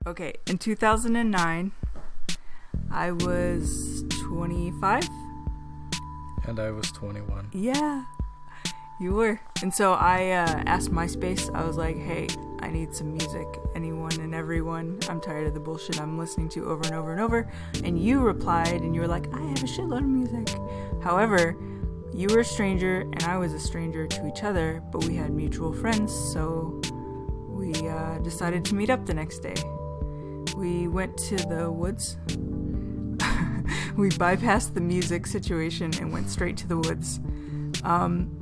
Okay, in 2009, I was 25. And I was 21. Yeah, you were. And so I asked MySpace, I was like, hey, I need some music. Anyone and everyone. I'm tired of the bullshit I'm listening to over and over and over. And you replied, and you were like, I have a shitload of music. However, you were a stranger, and I was a stranger to each other, but we had mutual friends, so we decided to meet up the next day. We went to the woods. We bypassed the music situation and went straight to the woods.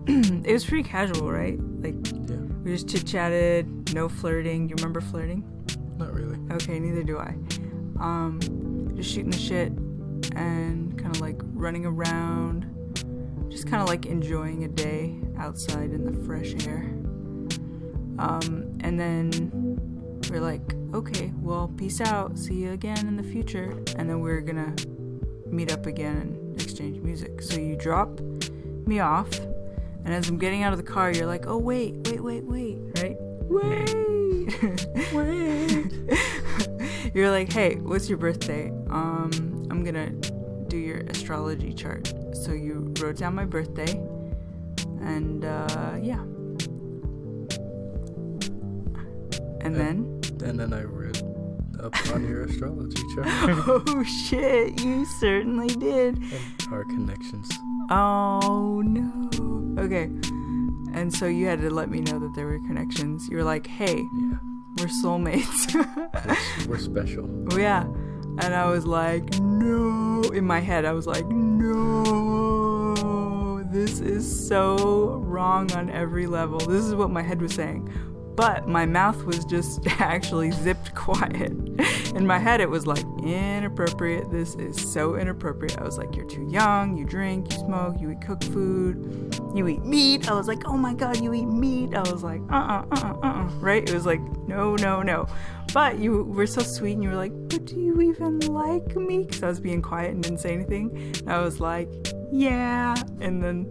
It was pretty casual, right? Like, Yeah. we just chit-chatted, no flirting. You remember flirting? Not really. Okay, neither do I. Just shooting the shit and kind of like running around. Just kind of like enjoying a day outside in the fresh air. And then we're like, okay, well, peace out. See you again in the future. And then we're gonna meet up again and exchange music. So you drop me off, and as I'm getting out of the car, you're like, oh, wait, right? Wait. You're like, hey, what's your birthday? I'm gonna do your astrology chart. So you wrote down my birthday, and yeah. And then I read up on your astrology chart. Oh shit, you certainly did. And our connections. Oh no. Okay. And so you had to let me know that there were connections. You were like, hey, Yeah. we're soulmates. We're special. Yeah. And I was like, no. In my head, I was like, no. This is so wrong on every level. This is what my head was saying. But my mouth was just actually zipped quiet. In my head, it was like, inappropriate. This is so inappropriate. I was like, you're too young. You drink, you smoke, you eat cooked food, you eat meat. I was like, oh my God, you eat meat. I was like, right? It was like, no. But you were so sweet, and you were like, but do you even like me? Because I was being quiet and didn't say anything. And I was like, yeah. And then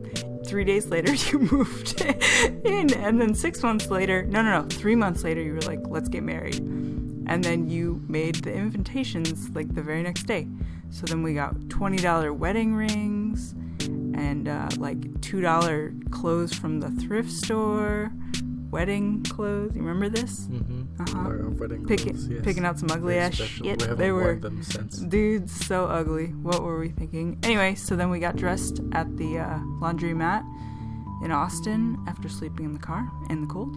3 days later, you moved in. And then 6 months later, no, 3 months later, you were like, let's get married. And then you made the invitations like the very next day. So then we got $20 wedding rings and like $2 clothes from the thrift store. Wedding clothes. You remember this? Mm-hmm. Our wedding clothes, yes. Picking out some ugly ass shit. They were worn them since. Dude, so ugly. What were we thinking? Anyway, so then we got dressed at the laundromat in Austin after sleeping in the car in the cold,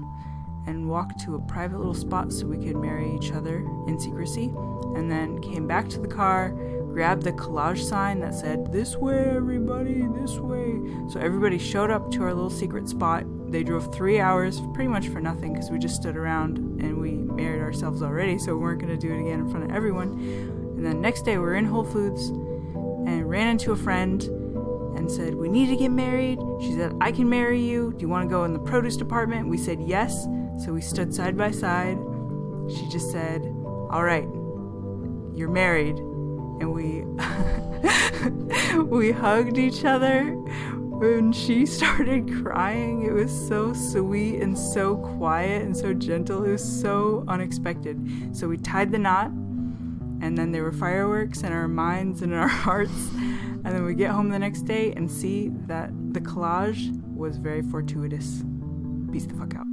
and walked to a private little spot so we could marry each other in secrecy, and then came back to the car, grabbed the collage sign that said, this way, everybody, this way. So everybody showed up to our little secret spot. They drove 3 hours pretty much for nothing because we just stood around and we married ourselves already, so we weren't going to do it again in front of everyone. And then next day we were in Whole Foods and ran into a friend and said, we need to get married. She said, I can marry you. Do you want to go in the produce department? We said yes. So we stood side by side. She just said, all right, you're married. And we we hugged each other. When she started crying, it was so sweet and so quiet and so gentle. It was so unexpected. So we tied the knot, and then there were fireworks in our minds and in our hearts. And then we get home the next day and see that the collage was very fortuitous. Peace the fuck out.